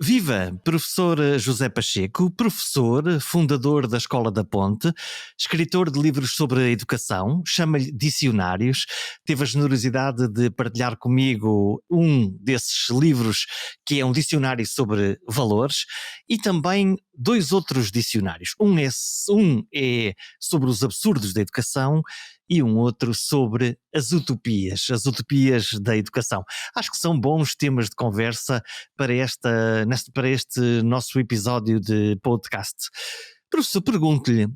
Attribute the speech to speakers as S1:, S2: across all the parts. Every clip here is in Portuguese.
S1: Viva! Professor José Pacheco, professor, fundador da Escola da Ponte, escritor de livros sobre a educação, chama-lhe dicionários, teve a generosidade de partilhar comigo um desses livros que é um dicionário sobre valores e também dois outros dicionários. Um é sobre os absurdos da educação e um outro sobre as utopias da educação. Acho que são bons temas de conversa para este nosso episódio de podcast. Professor, pergunto-lhe,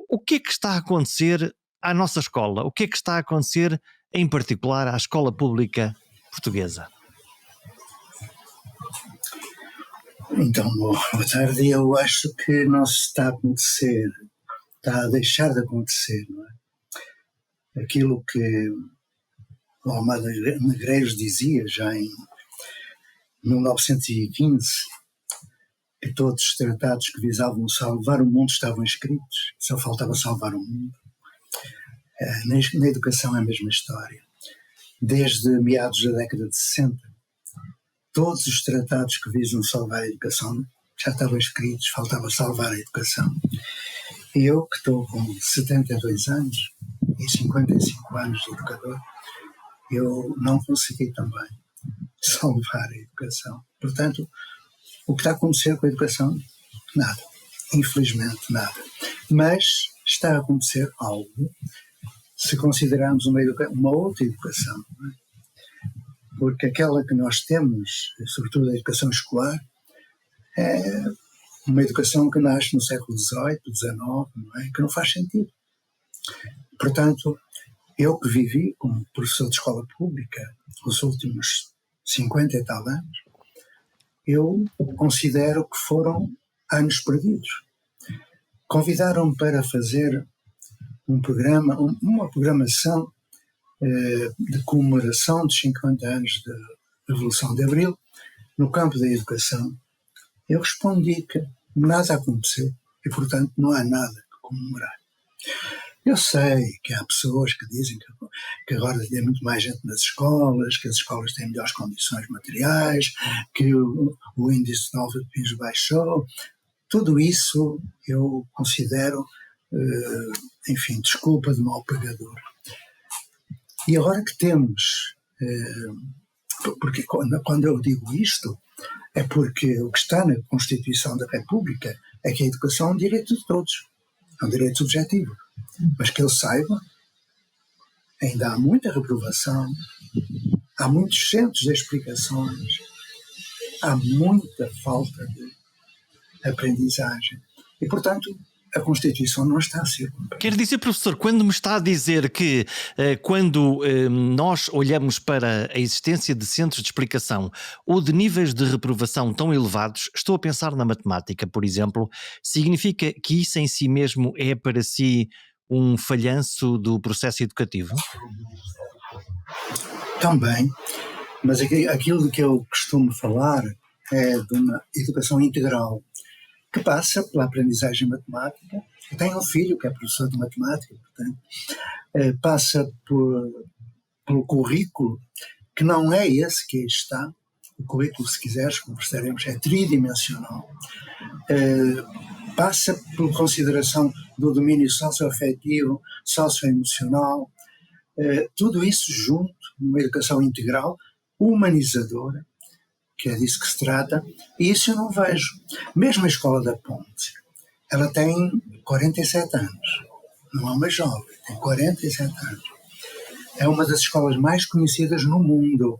S1: o que é que está a acontecer à nossa escola? O que é que está a acontecer, em particular, à escola pública portuguesa?
S2: Então, boa tarde. Eu acho que não se está a acontecer, está a deixar de acontecer, não é? Aquilo que o Almada Negreiros dizia já em 1915, que todos os tratados que visavam salvar o mundo estavam escritos, só faltava salvar o mundo. Na educação é a mesma história. Desde meados da década de 60, todos os tratados que visam salvar a educação já estavam escritos, faltava salvar a educação. E eu, que estou com 72 anos e 55 anos de educador, eu não consegui também salvar a educação. Portanto, o que está a acontecer com a educação? Nada. Infelizmente, nada. Mas está a acontecer algo se considerarmos uma outra educação. Não é? Porque aquela que nós temos, sobretudo a educação escolar, é uma educação que nasce no século XVIII, XIX, não é? Que não faz sentido. Portanto, eu que vivi como professor de escola pública os últimos 50 e tal anos, eu considero que foram anos perdidos. Convidaram-me para fazer um programa, uma programação de comemoração dos 50 anos da Revolução de Abril, no campo da educação. Eu respondi que nada aconteceu e, portanto, não há nada que comemorar. Eu sei que há pessoas que dizem que agora tem muito mais gente nas escolas, que as escolas têm melhores condições materiais, que o índice de analfabetismo baixou. Tudo isso eu considero, enfim, desculpa de mau pagador. E agora que temos, porque quando eu digo isto, é porque o que está na Constituição da República é que a educação é um direito de todos, é um direito subjetivo. Mas que eu saiba, ainda há muita reprovação, há muitos centros de explicações, há muita falta de aprendizagem. E, portanto, a Constituição não está a ser cumprida.
S1: Quer dizer, professor, quando me está a dizer que quando nós olhamos para a existência de centros de explicação ou de níveis de reprovação tão elevados, estou a pensar na matemática, por exemplo, significa que isso em si mesmo é para si um falhanço do processo educativo?
S2: Também, mas aquilo de que eu costumo falar é de uma educação integral, que passa pela aprendizagem matemática. Eu tenho um filho que é professor de matemática, portanto, passa pelo currículo, que não é esse que aí está. O currículo, se quiseres, conversaremos, é tridimensional. Passa por consideração do domínio socioafetivo, socioemocional, tudo isso junto, numa educação integral, humanizadora, que é disso que se trata, e isso eu não vejo. Mesmo a Escola da Ponte, ela tem 47 anos, não é uma jovem, tem 47 anos. É uma das escolas mais conhecidas no mundo.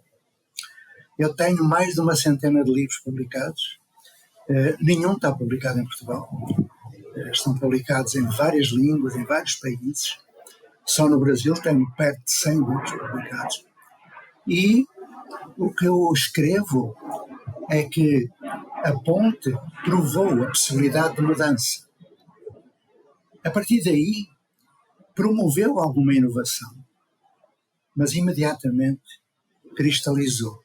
S2: Eu tenho mais de uma centena de livros publicados, nenhum está publicado em Portugal, estão publicados em várias línguas, em vários países. Só no Brasil tenho perto de 100 livros publicados. E o que eu escrevo é que a Ponte provou a possibilidade de mudança. A partir daí, promoveu alguma inovação, mas imediatamente cristalizou.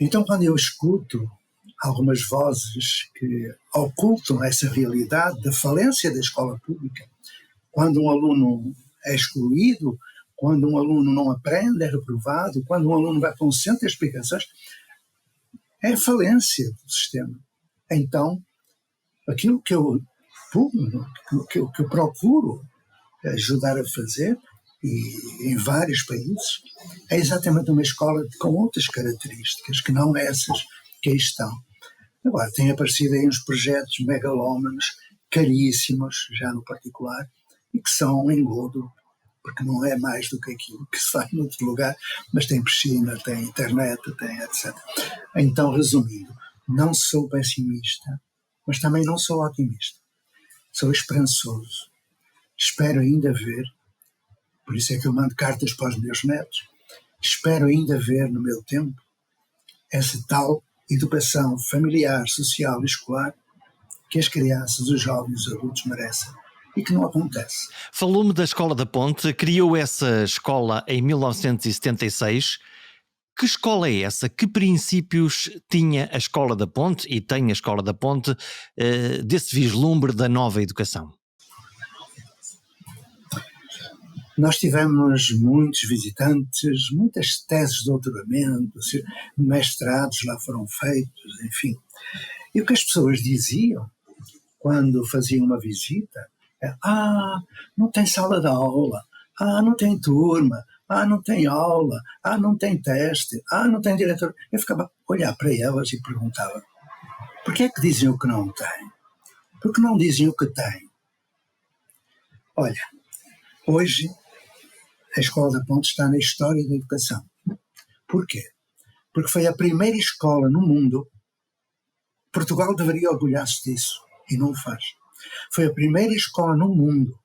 S2: Então, quando eu escuto algumas vozes que ocultam essa realidade da falência da escola pública, quando um aluno é excluído, quando um aluno não aprende, é reprovado, quando um aluno vai para um centro de explicações, É a falência do sistema. Então, aquilo que eu pugno, que eu procuro ajudar a fazer, e em vários países, é exatamente uma escola com outras características, que não essas que aí estão. Agora, têm aparecido aí uns projetos megalómanos, caríssimos, já no particular, e que são engodo, porque não é mais do que aquilo que se faz noutro lugar, mas tem piscina, tem internet, tem etc. Então, resumindo, não sou pessimista, mas também não sou otimista. Sou esperançoso. Espero ainda ver, por isso é que eu mando cartas para os meus netos, espero ainda ver no meu tempo essa tal educação familiar, social e escolar que as crianças, os jovens, os adultos merecem e que não acontece.
S1: Falou-me da Escola da Ponte, criou essa escola em 1976. Que escola é essa? Que princípios tinha a Escola da Ponte e tem a Escola da Ponte desse vislumbre da nova educação?
S2: Nós tivemos muitos visitantes, muitas teses de doutoramento, mestrados lá foram feitos, enfim. E o que as pessoas diziam quando faziam uma visita é: não tem sala de aula, não tem turma, não tem aula, não tem teste, não tem diretor. Eu ficava a olhar para elas e perguntava: por que é que dizem o que não tem? Por que não dizem o que têm? Olha, hoje a Escola da Ponte está na história da educação. Porquê? Porque foi a primeira escola no mundo. Portugal deveria orgulhar-se disso, e não o faz. Foi a primeira escola no mundo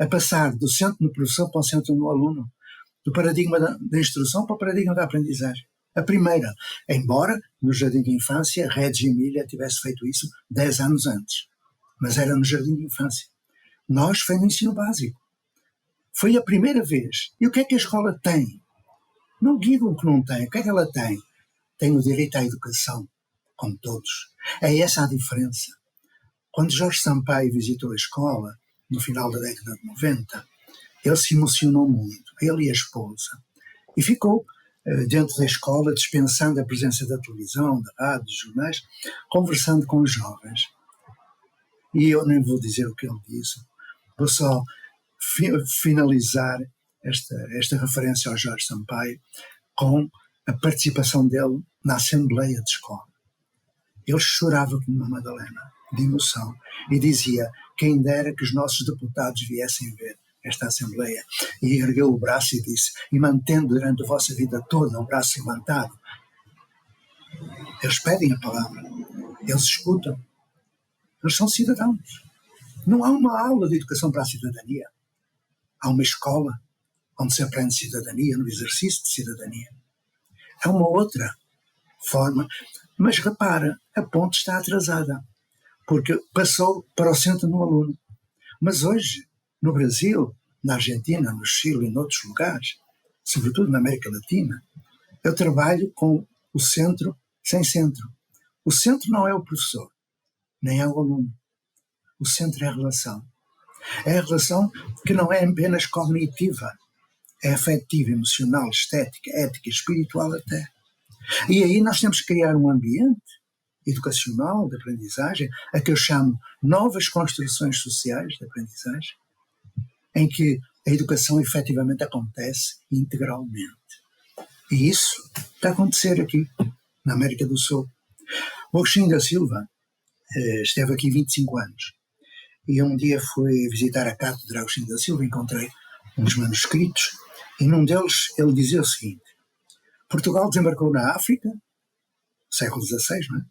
S2: a passar do centro no professor para o centro no aluno, do paradigma da instrução para o paradigma da aprendizagem. A primeira, embora no Jardim de Infância Reggio Emília tivesse feito isso 10 anos antes, mas era no Jardim de Infância. Nós foi no ensino básico. Foi a primeira vez. E o que é que a escola tem? Não digam que não tem. O que é que ela tem? Tem o direito à educação, como todos. É essa a diferença. Quando Jorge Sampaio visitou a escola, no final da década de 90, ele se emocionou muito, ele e a esposa. E ficou dentro da escola, dispensando a presença da televisão, da rádio, dos jornais, conversando com os jovens. E eu nem vou dizer o que ele disse, vou só finalizar esta referência ao Jorge Sampaio com a participação dele na Assembleia de Escola. Ele chorava como uma Madalena, de emoção, e dizia: quem dera que os nossos deputados viessem ver esta Assembleia. E ergueu o braço e disse: e mantendo durante a vossa vida toda o braço levantado. Eles pedem a palavra, eles escutam, eles são cidadãos. Não há uma aula de educação para a cidadania. Há uma escola onde se aprende cidadania, no exercício de cidadania. É uma outra forma, mas repara, a Ponte está atrasada, porque passou para o centro no aluno. Mas hoje, no Brasil, na Argentina, no Chile e noutros lugares, sobretudo na América Latina, eu trabalho com o centro sem centro. O centro não é o professor, nem é o aluno. O centro é a relação. É a relação que não é apenas cognitiva, é afetiva, emocional, estética, ética, espiritual até. E aí nós temos que criar um ambiente educacional de aprendizagem, a que eu chamo novas construções sociais de aprendizagem, em que a educação efetivamente acontece integralmente. E isso está a acontecer aqui, na América do Sul. O Agostinho da Silva esteve aqui 25 anos. E um dia fui visitar a cátedra Agostinho da Silva, encontrei uns manuscritos, e num deles ele dizia o seguinte: Portugal desembarcou na África, século XVI, não é?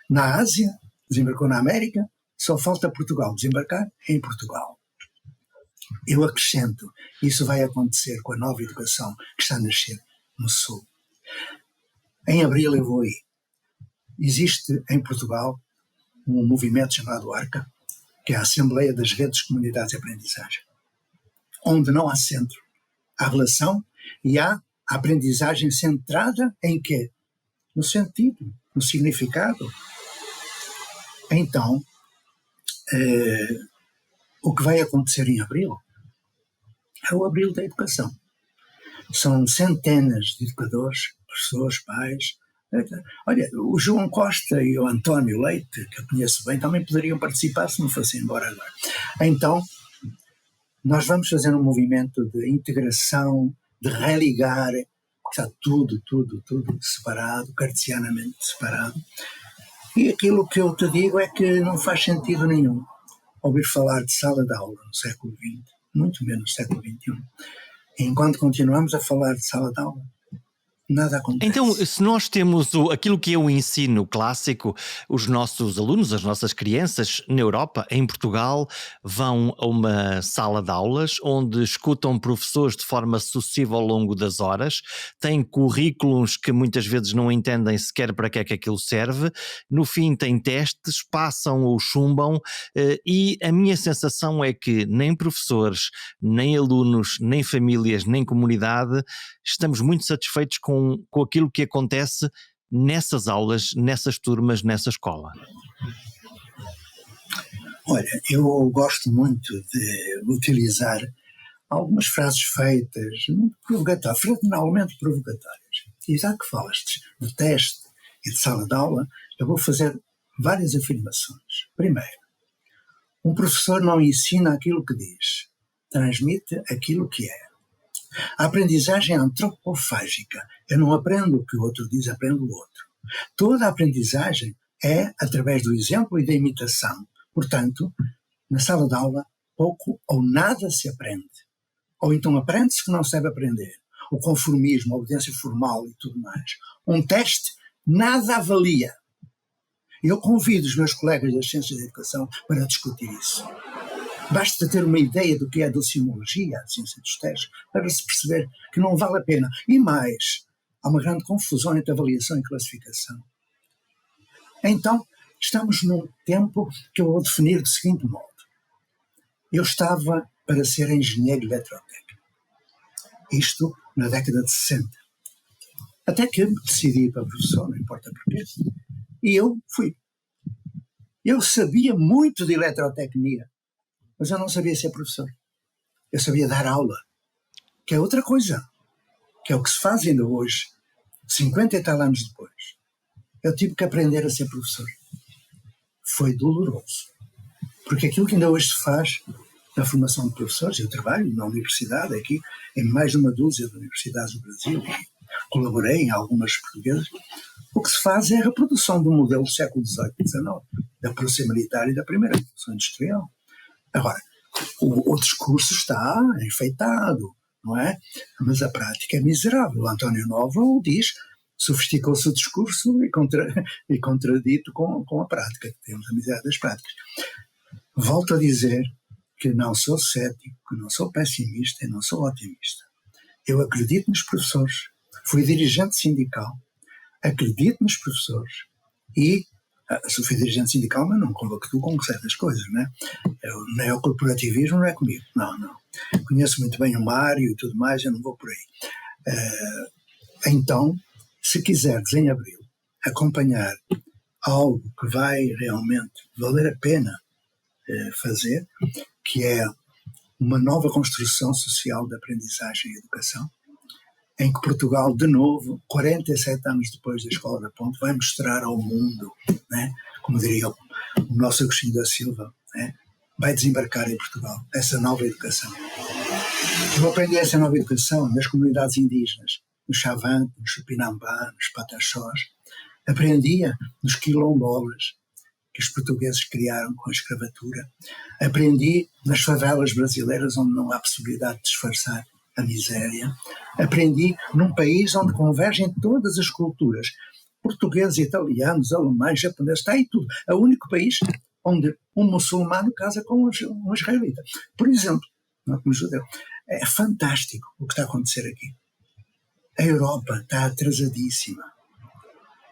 S2: Na Ásia, desembarcou na América, só falta Portugal desembarcar em Portugal. Eu acrescento, isso vai acontecer com a nova educação que está a nascer no Sul. Em abril eu vou aí. Existe em Portugal um movimento chamado ARCA, que é a Assembleia das Redes de Comunidades de Aprendizagem, onde não há centro. Há relação e há a aprendizagem centrada em quê? No sentido, no significado. Então, o que vai acontecer em abril é o abril da educação. São centenas de educadores, professores, pais, Olha, o João Costa e o António Leite, que eu conheço bem, também poderiam participar se não fossem embora agora. Então, nós vamos fazer um movimento de integração, de religar, está tudo separado, cartesianamente separado. E aquilo que eu te digo é que não faz sentido nenhum ouvir falar de sala de aula no século XX, muito menos no século XXI. E enquanto continuamos a falar de sala de aula, nada acontece.
S1: Então, se nós temos aquilo que é o ensino clássico, os nossos alunos, as nossas crianças na Europa, em Portugal, vão a uma sala de aulas onde escutam professores de forma sucessiva ao longo das horas, têm currículos que muitas vezes não entendem sequer para que é que aquilo serve, no fim têm testes, passam ou chumbam, e a minha sensação é que nem professores, nem alunos, nem famílias, nem comunidade estamos muito satisfeitos com aquilo que acontece nessas aulas, nessas turmas, nessa escola.
S2: Olha, eu gosto muito de utilizar algumas frases feitas, muito provocatórias, fraternalmente provocatórias. E já que falaste de teste e de sala de aula, eu vou fazer várias afirmações. Primeiro, um professor não ensina aquilo que diz, transmite aquilo que é. A aprendizagem é antropofágica. Eu não aprendo o que o outro diz, aprendo o outro. Toda a aprendizagem é através do exemplo e da imitação. Portanto, na sala de aula, pouco ou nada se aprende. Ou então aprende-se que não se deve aprender. O conformismo, a obediência formal e tudo mais. Um teste nada avalia. Eu convido os meus colegas das ciências da educação para discutir isso. Basta ter uma ideia do que é a docimologia, a ciência dos testes, para se perceber que não vale a pena. E mais, há uma grande confusão entre avaliação e classificação. Então, estamos num tempo que eu vou definir do seguinte modo. Eu estava para ser engenheiro eletrotécnico. Isto na década de 60. Até que me decidi para professor, não importa porquê. E eu fui. Eu sabia muito de eletrotecnia, mas eu não sabia ser professor. Eu sabia dar aula, que é outra coisa, que é o que se faz ainda hoje, 50 e tal anos depois. Eu tive que aprender a ser professor. Foi doloroso, porque aquilo que ainda hoje se faz na formação de professores, eu trabalho na universidade, aqui em mais de uma dúzia de universidades do Brasil, e colaborei em algumas portuguesas, o que se faz é a reprodução do modelo do século XVIII e XIX, da Polícia Militar e da Primeira Revolução Industrial. Agora, o discurso está enfeitado, não é? Mas a prática é miserável. O António Novo diz, sofisticou-se o discurso e contradito com a prática, que temos a miséria das práticas. Volto a dizer que não sou cético, que não sou pessimista e não sou otimista. Eu acredito nos professores, fui dirigente sindical, acredito nos professores e fui dirigente sindical, mas não compactuo com certas coisas, né? O neocorporativismo não é comigo, não. Conheço muito bem o Mário e tudo mais, eu não vou por aí. Então, se quiseres em abril acompanhar algo que vai realmente valer a pena fazer, que é uma nova construção social da aprendizagem e educação, em que Portugal, de novo, 47 anos depois da Escola da Ponte, vai mostrar ao mundo, né, como diria o nosso Agostinho da Silva, né, vai desembarcar em Portugal essa nova educação. Eu aprendi essa nova educação nas comunidades indígenas, no Xavante, no Chupinambá, nos Pataxós. Aprendia nos quilombolas que os portugueses criaram com a escravatura. Aprendi nas favelas brasileiras, onde não há possibilidade de disfarçar a miséria. Aprendi num país onde convergem todas as culturas, portugueses, italianos, alemães, japoneses, está aí tudo. É o único país onde um muçulmano casa com um israelita. Por exemplo, não como judeu. É fantástico o que está a acontecer aqui. A Europa está atrasadíssima.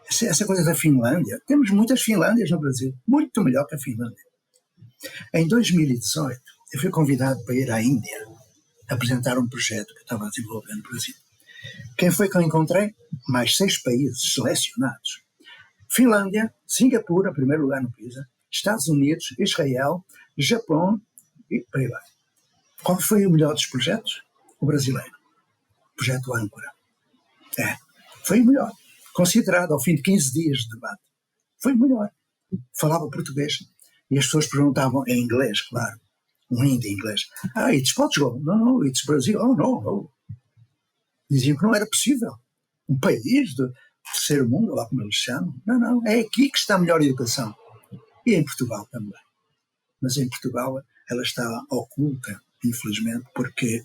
S2: Essa coisa da Finlândia, temos muitas Finlândias no Brasil, muito melhor que a Finlândia. Em 2018, eu fui convidado para ir à Índia apresentar um projeto que eu estava a desenvolver no Brasil. Quem foi que eu encontrei? Mais 6 países selecionados. Finlândia, Singapura, em primeiro lugar no PISA, Estados Unidos, Israel, Japão e por aí vai. Qual foi o melhor dos projetos? O brasileiro. O projeto Âncora. Foi o melhor. considerado ao fim de 15 dias de debate. Foi melhor. Falava português. E as pessoas perguntavam em inglês, claro. Um hindi inglês. It's Portugal. No, it's Brazil. Oh, no. Diziam que não era possível. Um país do terceiro mundo, lá como eles chamam. Não. É aqui que está a melhor educação. E em Portugal também. Mas em Portugal ela está oculta, infelizmente, porque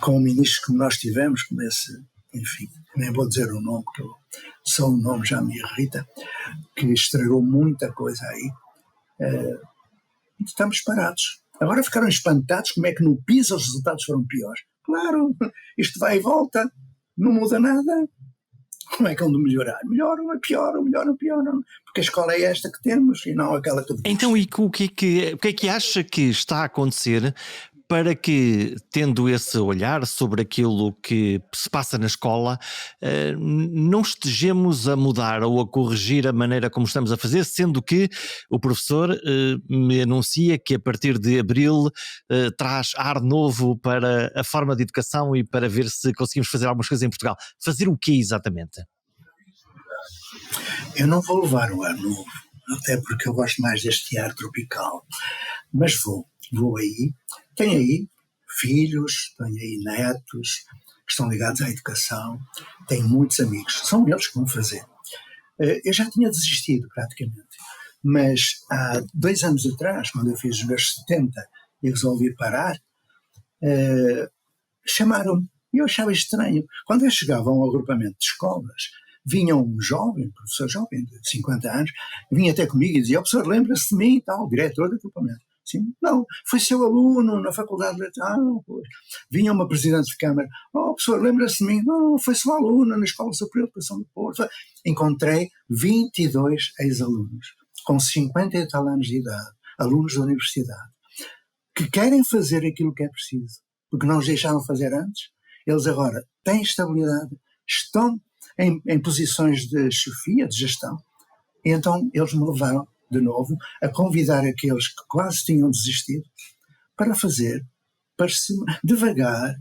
S2: com o ministro que nós tivemos, como esse, enfim, nem vou dizer o nome, porque só o nome já me irrita, que estragou muita coisa aí, estamos parados. Agora ficaram espantados como é que no PISA os resultados foram piores. Claro, isto vai e volta, não muda nada. Como é que hão de melhorar? Melhoram, é pior, melhoram, pioram. Porque a escola é esta que temos e não aquela que...
S1: Então, e o que é que acha que está a acontecer para que, tendo esse olhar sobre aquilo que se passa na escola, não estejamos a mudar ou a corrigir a maneira como estamos a fazer, sendo que o professor me anuncia que a partir de abril traz ar novo para a forma de educação e para ver se conseguimos fazer algumas coisas em Portugal. Fazer o quê exatamente?
S2: Eu não vou levar o ar novo, até porque eu gosto mais deste ar tropical, mas vou aí. Tenho aí filhos, tenho aí netos que estão ligados à educação, tenho muitos amigos, são eles que vão fazer. Eu já tinha desistido praticamente, mas há 2 anos atrás, quando eu fiz os meus 70 e resolvi parar, chamaram-me e eu achava estranho. Quando eu chegava a um agrupamento de escolas, vinha um jovem, professor jovem de 50 anos, vinha até comigo e dizia: professor, lembra-se de mim e tal, diretor do agrupamento. Sim, não, foi seu aluno na faculdade de Letras. Pois. Vinha uma presidente de Câmara: professor, lembra-se de mim? Não, foi seu aluno na Escola Superior de Educação do Porto. Encontrei 22 ex-alunos, com 50 e tal anos de idade, alunos da universidade, que querem fazer aquilo que é preciso, porque não os deixaram fazer antes. Eles agora têm estabilidade, estão em posições de chefia, de gestão, e então eles me levaram de novo a convidar aqueles que quase tinham desistido para fazer, devagar,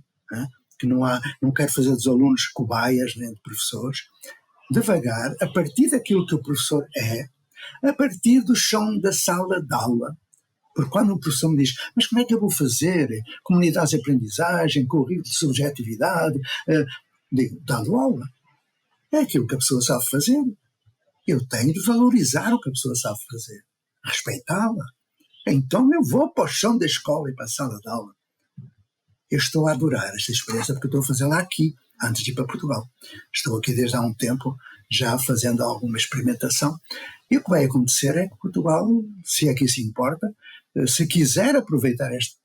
S2: que não quero fazer dos alunos cobaias nem de professores, devagar, a partir daquilo que o professor é, a partir do chão da sala de aula. Porque quando o professor me diz: mas como é que eu vou fazer comunidades de aprendizagem, currículo de subjetividade, digo: dando aula. É aquilo que a pessoa sabe fazer. Eu tenho de valorizar o que a pessoa sabe fazer, respeitá-la. Então eu vou para o chão da escola e para a sala de aula. Eu estou a adorar esta experiência porque eu estou a fazê-la aqui, antes de ir para Portugal. Estou aqui desde há um tempo, já fazendo alguma experimentação. E o que vai acontecer é que Portugal, se aqui se importa, se quiser aproveitar este,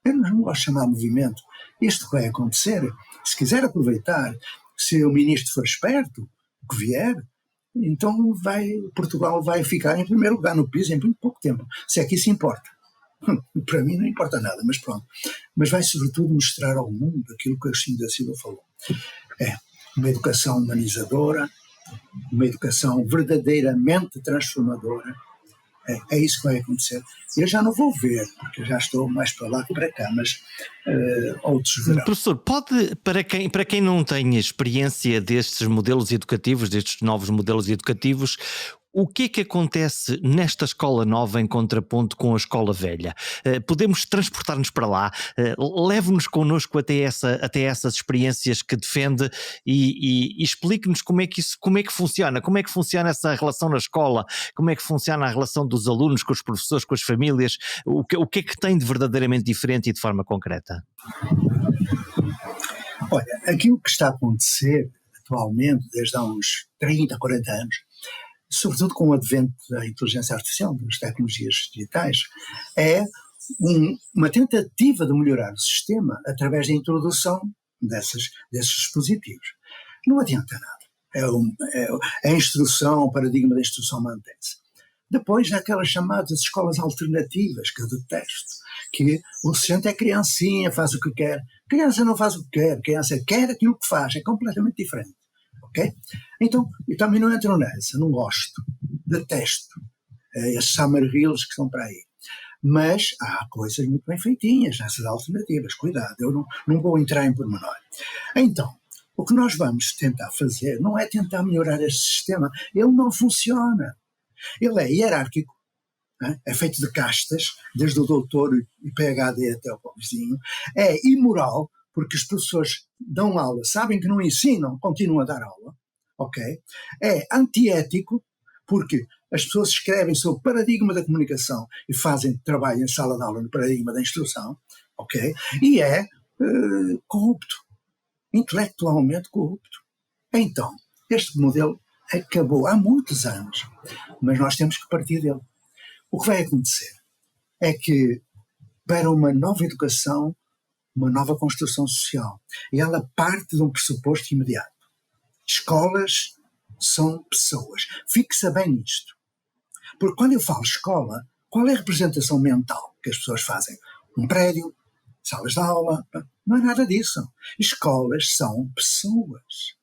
S2: eu não gosto de chamar movimento, isto que vai acontecer, se quiser aproveitar, se o ministro for esperto, o que vier, então Portugal vai ficar em primeiro lugar no PISA em muito pouco tempo, se aqui se importa. Para mim não importa nada, mas pronto. Mas vai sobretudo mostrar ao mundo aquilo que o Agostinho da Silva falou. É uma educação humanizadora, uma educação verdadeiramente transformadora. É isso que vai acontecer. Eu já não vou ver, porque já estou mais para lá que para cá, mas outros verão.
S1: Professor, pode, para quem não tem experiência destes modelos educativos, destes novos modelos educativos, o que é que acontece nesta escola nova em contraponto com a escola velha? Podemos transportar-nos para lá? Leve-nos connosco até essas experiências que defende e explique-nos como é que funciona, como é que funciona essa relação na escola, como é que funciona a relação dos alunos com os professores, com as famílias, o que é que tem de verdadeiramente diferente e de forma concreta?
S2: Olha, aquilo que está a acontecer atualmente, desde há uns 30, 40 anos, sobretudo com o advento da inteligência artificial, das tecnologias digitais, é uma tentativa de melhorar o sistema através da introdução desses dispositivos. Não adianta nada. A instrução, o paradigma da instrução mantém-se. Depois há aquelas chamadas escolas alternativas, que eu detesto, que o docente é criancinha, faz o que quer. Criança não faz o que quer, criança quer aquilo que faz, é completamente diferente. Okay? Então, eu também não entro nessa, não gosto, detesto esses summer reels que estão para aí. Mas há coisas muito bem feitinhas nessas alternativas, cuidado, eu não vou entrar em pormenor. Então, O que nós vamos tentar fazer não é tentar melhorar este sistema. Ele não funciona. Ele é hierárquico, é feito de castas, desde o doutor e PhD até o pobrezinho. É imoral, porque os professores dão aula, sabem que não ensinam, continuam a dar aula. Ok? É antiético, porque as pessoas escrevem sobre o paradigma da comunicação e fazem trabalho em sala de aula no paradigma da instrução. Ok? E é corrupto, intelectualmente corrupto. Então, este modelo acabou há muitos anos, mas nós temos que partir dele. O que vai acontecer é que, para uma nova educação, uma nova construção social, e ela parte de um pressuposto imediato. Escolas são pessoas. Fixa bem isto. Porque quando eu falo escola, qual é a representação mental que as pessoas fazem? Um prédio, salas de aula, não é nada disso. Escolas são pessoas.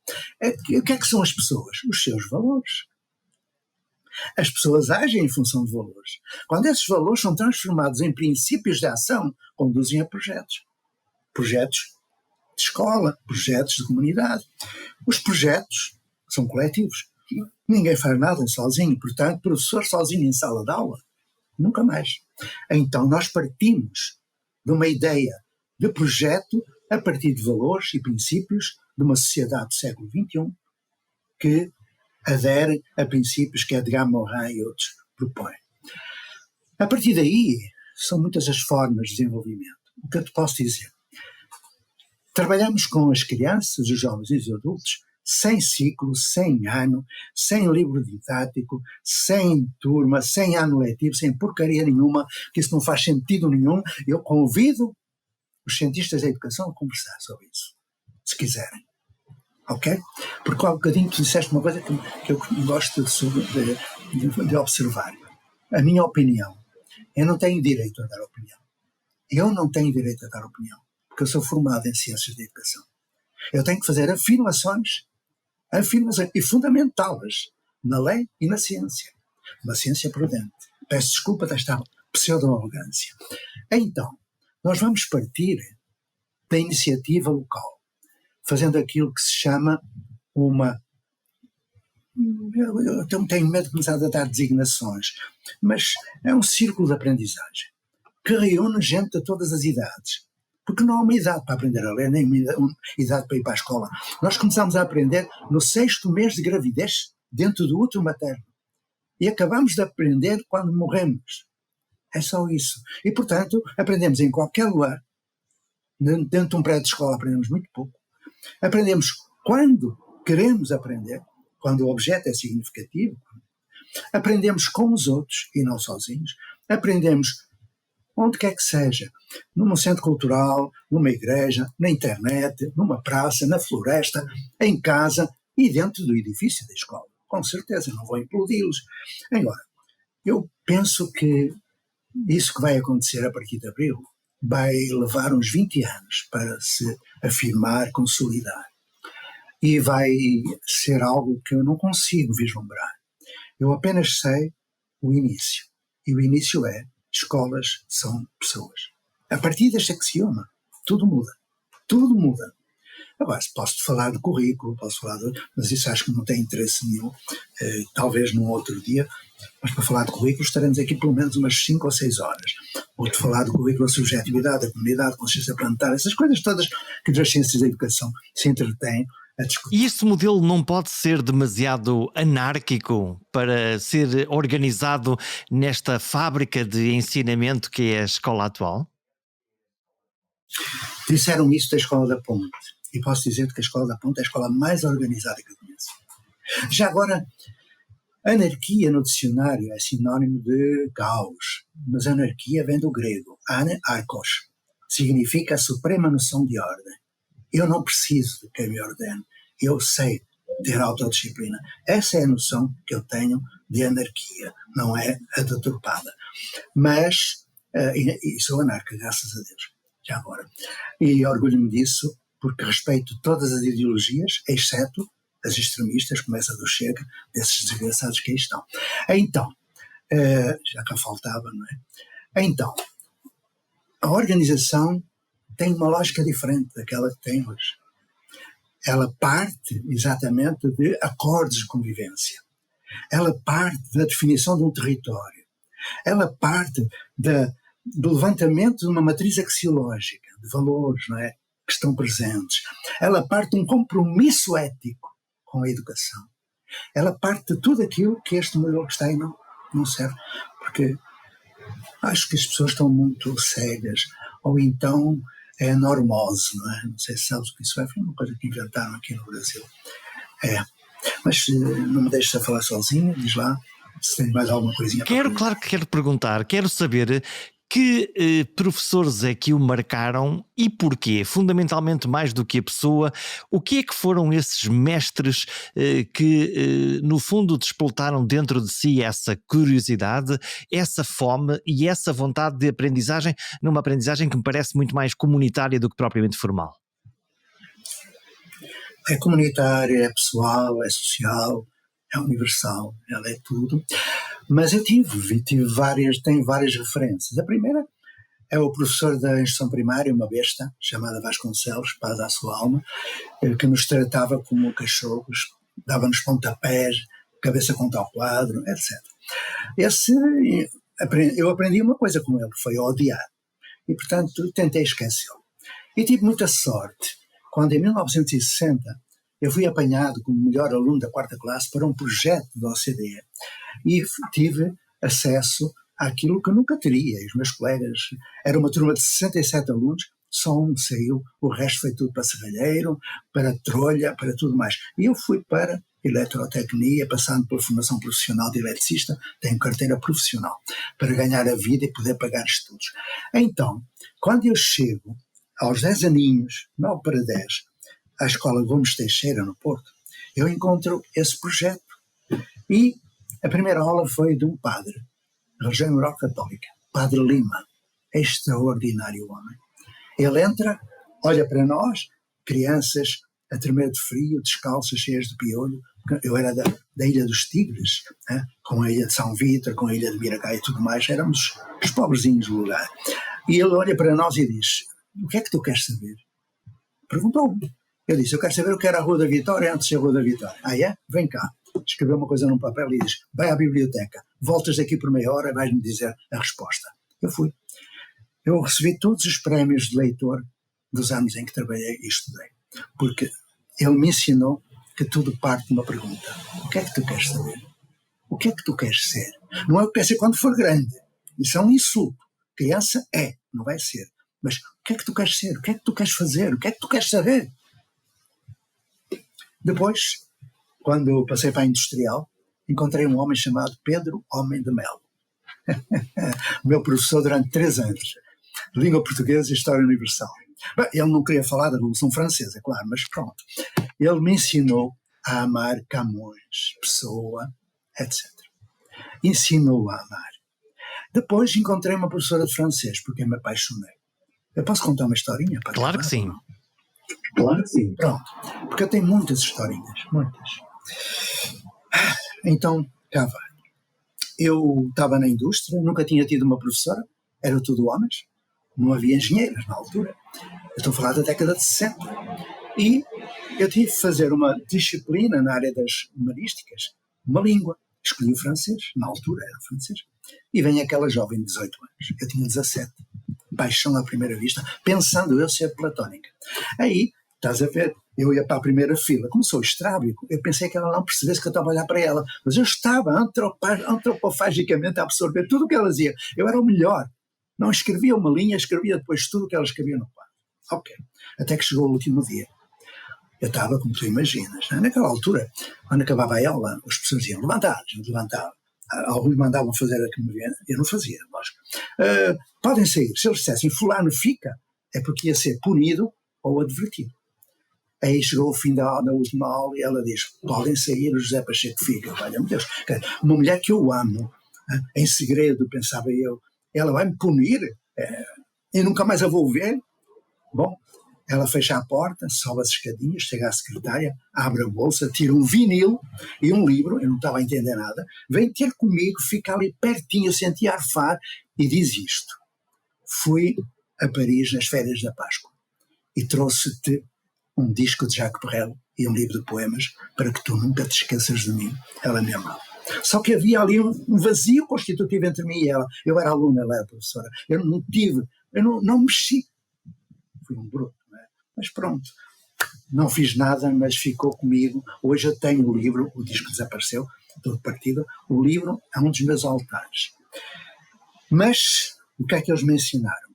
S2: O que é que são as pessoas? Os seus valores. As pessoas agem em função de valores. Quando esses valores são transformados em princípios de ação, conduzem a projetos. Projetos de escola, projetos de comunidade. Os projetos são coletivos. Ninguém faz nada sozinho, portanto, professor sozinho em sala de aula, nunca mais. Então nós partimos de uma ideia de projeto a partir de valores e princípios de uma sociedade do século XXI que adere a princípios que Edgar Morin e outros propõem. A partir daí, são muitas as formas de desenvolvimento. O que eu te posso dizer? Trabalhamos com as crianças, os jovens e os adultos, sem ciclo, sem ano, sem livro didático, sem turma, sem ano letivo, sem porcaria nenhuma, que isso não faz sentido nenhum. Eu convido os cientistas da educação a conversar sobre isso, se quiserem. Ok? Porque há um bocadinho tu disseste uma coisa que eu gosto de observar. A minha opinião. Eu não tenho direito a dar opinião. Eu não tenho direito a dar opinião, porque eu sou formado em ciências da educação. Eu tenho que fazer afirmações e fundamentá-las na lei e na ciência. Uma ciência prudente. Peço desculpa desta pseudo-arrogância. Então, nós vamos partir da iniciativa local, fazendo aquilo que se chama uma... Eu tenho medo de começar a dar designações, mas é um círculo de aprendizagem que reúne gente de todas as idades. Porque não há uma idade para aprender a ler, nem uma idade para ir para a escola. Nós começamos a aprender no 6º mês de gravidez, dentro do útero materno. E acabamos de aprender quando morremos. É só isso. E, portanto, aprendemos em qualquer lugar. Dentro de um prédio de escola aprendemos muito pouco. Aprendemos quando queremos aprender, quando o objeto é significativo. Aprendemos com os outros e não sozinhos. Aprendemos onde quer que seja, num centro cultural, numa igreja, na internet, numa praça, na floresta, em casa e dentro do edifício da escola. Com certeza, não vou implodi-los. Agora, eu penso que isso que vai acontecer a partir de abril vai levar uns 20 anos para se afirmar, consolidar. E vai ser algo que eu não consigo vislumbrar. Eu apenas sei o início. E o início é: escolas são pessoas. A partir deste axioma, tudo muda. Tudo muda. Agora, posso falar de currículo, mas isso acho que não tem interesse nenhum, talvez num outro dia, mas para falar de currículo estaremos aqui pelo menos umas 5 ou 6 horas. Ou de falar de currículo, a subjetividade, a comunidade, a consciência planetária, essas coisas todas que das ciências da educação se entretêm a discutir.
S1: E este modelo não pode ser demasiado anárquico para ser organizado nesta fábrica de ensinamento que é a escola atual?
S2: Disseram isso da Escola da Ponte. E posso dizer que a Escola da Ponte é a escola mais organizada que eu conheço. Já agora, anarquia no dicionário é sinónimo de caos, mas anarquia vem do grego, anarkos, significa a suprema noção de ordem. Eu não preciso de quem me ordene, eu sei ter autodisciplina. Essa é a noção que eu tenho de anarquia, não é a deturpada. Mas, e sou anarca, graças a Deus, já agora. E orgulho-me disso, porque respeito todas as ideologias, exceto as extremistas, como essa do Chega, desses desgraçados que aí estão. Então, já cá faltava, não é? Então, a organização tem uma lógica diferente daquela que tem hoje. ela parte exatamente de acordos de convivência, ela parte da definição de um território, ela parte do levantamento de uma matriz axiológica, de valores, não é, que estão presentes, ela parte de um compromisso ético com a educação, ela parte de tudo aquilo que este modelo que está aí não serve, porque acho que as pessoas estão muito cegas, ou então é a normose, não é? Não sei se sabes o que isso é, foi uma coisa que inventaram aqui no Brasil. Mas não me deixes a falar sozinho, diz lá se tem mais alguma coisinha para perguntar.
S1: Claro que quero perguntar, quero saber que professores é que o marcaram e porquê? Fundamentalmente mais do que a pessoa, o que é que foram esses mestres que no fundo despertaram dentro de si essa curiosidade, essa fome e essa vontade de aprendizagem, numa aprendizagem que me parece muito mais comunitária do que propriamente formal?
S2: É comunitária, é pessoal, é social, é universal, ela é tudo. Mas eu tenho várias referências. A primeira é o professor da instrução primária, uma besta, chamada Vasconcelos, paz à sua alma, que nos tratava como cachorros, dava-nos pontapés, cabeça contra o quadro, etc. Eu aprendi uma coisa com ele, que foi odiar. E, portanto, tentei esquecê-lo. E tive muita sorte, quando em 1960 eu fui apanhado como melhor aluno da 4ª classe para um projeto da OCDE e tive acesso àquilo que eu nunca teria. E os meus colegas, era uma turma de 67 alunos, só um saiu, o resto foi tudo para serralheiro, para trolha, para tudo mais. E eu fui para eletrotecnia, passando pela formação profissional de eletricista, tenho carteira profissional, para ganhar a vida e poder pagar estudos. Então, quando eu chego aos 10 aninhos, 9 para 10, à escola Gomes Teixeira, no Porto, eu encontro esse projeto. E a primeira aula foi de um padre, religião moral católica, Padre Lima, extraordinário homem. Ele entra, olha para nós, crianças a tremer de frio, descalças, cheias de piolho. Eu era da Ilha dos Tigres, com a Ilha de São Vítor, com a Ilha de Miragaia e tudo mais, éramos os pobrezinhos do lugar. E ele olha para nós e diz: o que é que tu queres saber? Perguntou-me. Eu disse: eu quero saber o que era a Rua da Vitória antes da Rua da Vitória. Ah, é? Vem cá. Escreveu uma coisa num papel e diz: vai à biblioteca, voltas daqui por meia hora e vais-me dizer a resposta. Eu fui. Eu recebi todos os prémios de leitor dos anos em que trabalhei e estudei, porque ele me ensinou que tudo parte de uma pergunta: o que é que tu queres saber? O que é que tu queres ser? Não é o que queres ser quando for grande. Isso é um insulto. Criança não vai ser. Mas o que é que tu queres ser? O que é que tu queres fazer? O que é que tu queres saber? Depois, quando eu passei para a industrial, encontrei um homem chamado Pedro Homem de Melo. Meu professor durante 3 anos. Língua portuguesa e História Universal. Bem, ele não queria falar da Revolução Francesa, claro, mas pronto. Ele me ensinou a amar Camões, Pessoa, etc. Ensinou a amar. Depois encontrei uma professora de francês, porque me apaixonei. Eu posso contar uma historinha?
S1: Claro que sim.
S2: Claro que sim. Pronto, porque eu tenho muitas historinhas, muitas. Então, cá vai. Eu estava na indústria, nunca tinha tido uma professora, era tudo homens, não havia engenheiros na altura. Eu estou a falar da década de 60. E eu tive que fazer uma disciplina na área das humanísticas, uma língua. Escolhi o francês, na altura era o francês. E vem aquela jovem de 18 anos, eu tinha 17. Paixão à primeira vista, pensando eu ser platónica. Aí, estás a ver, eu ia para a primeira fila, como sou estrábico, eu pensei que ela não percebesse que eu estava a olhar para ela, mas eu estava antropofagicamente a absorver tudo o que ela dizia. Eu era o melhor. Não escrevia uma linha, escrevia depois tudo o que ela escrevia no quadro. Ok. Até que chegou o último dia. Eu estava, como tu imaginas, né? Naquela altura, quando acabava a aula, os professores iam levantados. Alguns mandavam fazer a que me via, eu não fazia, lógico. Podem sair. Se eles dissessem fulano fica, é porque ia ser punido ou advertido. Aí chegou o fim da última aula e ela diz: podem sair, o José Pacheco fica. Valha-me Deus. Uma mulher que eu amo, em segredo, pensava eu, ela vai me punir? Eu nunca mais a vou ver? Bom, ela fecha a porta, sobe as escadinhas, chega à secretária, abre a bolsa, tira um vinil e um livro, eu não estava a entender nada, vem ter comigo, fica ali pertinho, eu senti arfar e diz isto: fui a Paris nas férias da Páscoa e trouxe-te um disco de Jacques Brel e um livro de poemas para que tu nunca te esqueças de mim. Ela me amava. Só que havia ali um vazio constitutivo entre mim e ela. Eu era aluna, ela era professora. Eu não mexi. Fui um bruto, não é? Mas pronto, não fiz nada, mas ficou comigo. Hoje eu tenho o livro, o disco desapareceu, todo partido. O livro é um dos meus altares. Mas o que é que eles me ensinaram?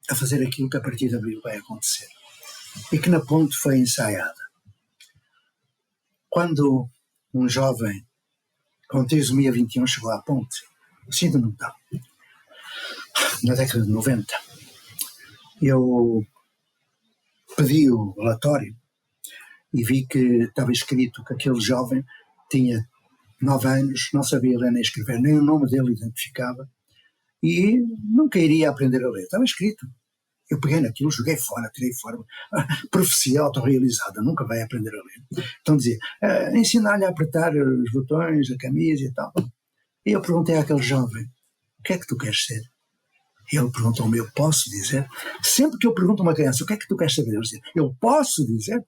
S2: A fazer aquilo que a partir de abril vai acontecer. E que na Ponte foi ensaiada. Quando um jovem com trissomia 21 chegou à Ponte, síndrome de Down, na década de 90, eu pedi o relatório e vi que estava escrito que aquele jovem tinha 9 anos, não sabia ler nem escrever, nem o nome dele identificava e nunca iria aprender a ler. Estava escrito. Eu peguei naquilo, joguei fora, tirei fora. Profecia autorrealizada, nunca vai aprender a ler. Então dizia, ensinar-lhe a apertar os botões, a camisa e tal. E eu perguntei àquele jovem, o que é que tu queres ser? E ele perguntou-me, eu posso dizer? Sempre que eu pergunto a uma criança, o que é que tu queres saber? Ele diz, eu posso dizer?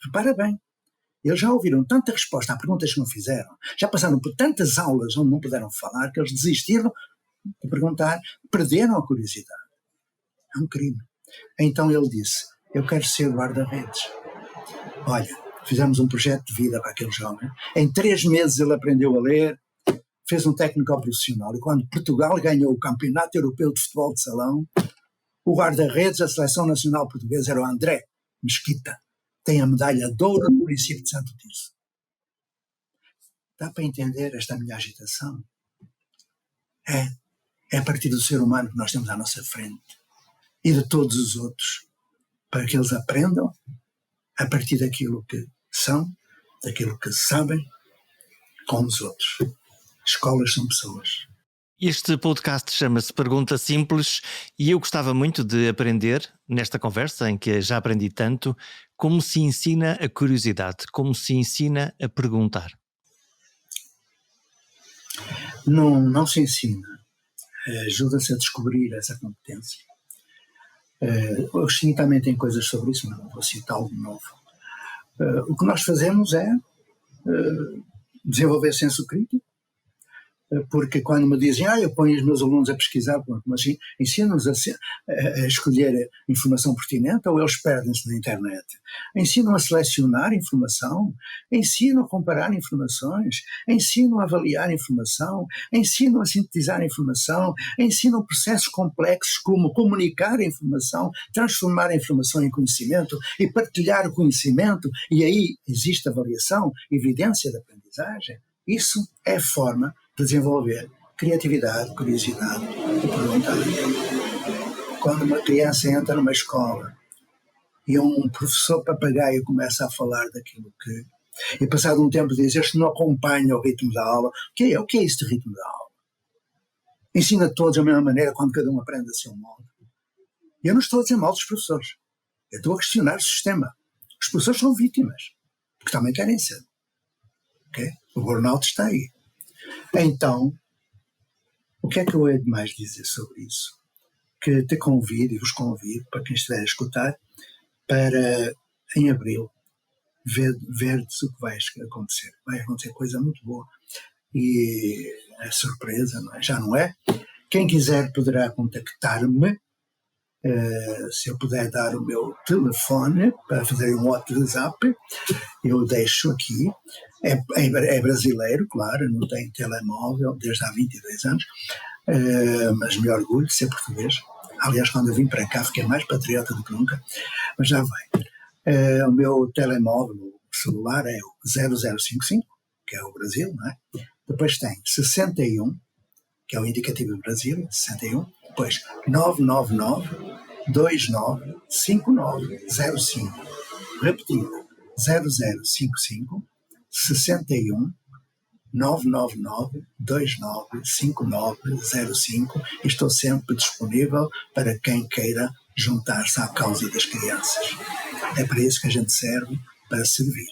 S2: Repara bem. Eles já ouviram tanta resposta a perguntas que não fizeram, já passaram por tantas aulas onde não puderam falar, que eles desistiram de perguntar, perderam a curiosidade. É um crime. Então ele disse, eu quero ser guarda-redes. Olha, fizemos um projeto de vida para aquele jovem. Em 3 meses ele aprendeu a ler, fez um técnico profissional e quando Portugal ganhou o Campeonato Europeu de Futebol de Salão, o guarda-redes da Seleção Nacional Portuguesa era o André Mesquita. Tem a medalha de ouro no município de Santo Tirso. Dá para entender esta minha agitação? É a partir do ser humano que nós temos à nossa frente e de todos os outros, para que eles aprendam a partir daquilo que são, daquilo que sabem, com os outros. Escolas são pessoas.
S1: Este podcast chama-se Pergunta Simples e eu gostava muito de aprender, nesta conversa em que já aprendi tanto, como se ensina a curiosidade, como se ensina a perguntar.
S2: Não se ensina. Ajuda-se a descobrir essa competência. O Chim também tem coisas sobre isso, mas não vou citá-lo de novo. O que nós fazemos é desenvolver senso crítico, porque quando me dizem, eu ponho os meus alunos a pesquisar, mas assim, ensino-nos a escolher informação pertinente ou eles perdem-se na internet? Ensinam a selecionar informação, ensinam a comparar informações, ensinam a avaliar informação, ensinam a sintetizar informação, ensinam processos complexos como comunicar a informação, transformar a informação em conhecimento e partilhar o conhecimento, e aí existe avaliação, evidência da aprendizagem. Isso é a forma de desenvolver criatividade, curiosidade e perguntar. Quando uma criança entra numa escola e um professor papagaio começa a falar daquilo que... E passado um tempo diz, este não acompanha o ritmo da aula. O que é este ritmo da aula? Ensina todos da mesma maneira quando cada um aprende a seu modo. E eu não estou a dizer mal dos professores. Eu estou a questionar o sistema. Os professores são vítimas, porque também querem ser. Okay? O burnout está aí. Então, o que é que eu hei de mais dizer sobre isso? Que te convido e vos convido, para quem estiver a escutar, para, em abril, ver-se o que vai acontecer. Vai acontecer coisa muito boa. E é surpresa, não é? Já não é? Quem quiser poderá contactar-me, se eu puder dar o meu telefone para fazer um WhatsApp, eu deixo aqui. É brasileiro, claro, não tem telemóvel desde há 22 anos, mas me orgulho de ser português. Aliás, quando eu vim para cá fiquei mais patriota do que nunca, mas já vai. O meu telemóvel, o celular é o 0055, que é o Brasil, não é? Depois tem 61, que é o indicativo do Brasil, 61, depois 999 295905. Repetido, 0055 61 999 295905. Estou sempre disponível para quem queira juntar-se à causa das crianças. É para isso que a gente serve, para servir.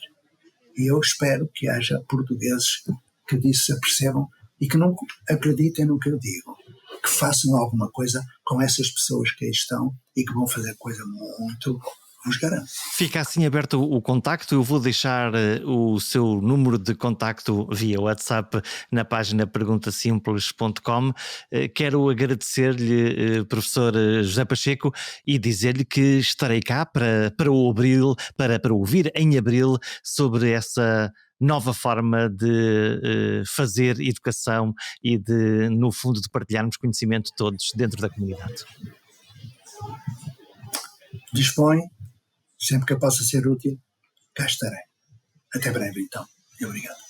S2: E eu espero que haja portugueses que disso se apercebam e que não acreditem no que eu digo, que façam alguma coisa com essas pessoas que aí estão e que vão fazer coisa muito boa. vos garanto.
S1: Fica assim aberto o contacto. Eu vou deixar o seu número de contacto via WhatsApp na página perguntasimples.com. Quero agradecer-lhe, professor José Pacheco, e dizer-lhe que estarei cá para ouvir em abril sobre essa nova forma de fazer educação e de, no fundo, de partilharmos conhecimento todos dentro da comunidade.
S2: Dispõe, sempre que eu possa ser útil, cá estarei. Até breve, então. E obrigado.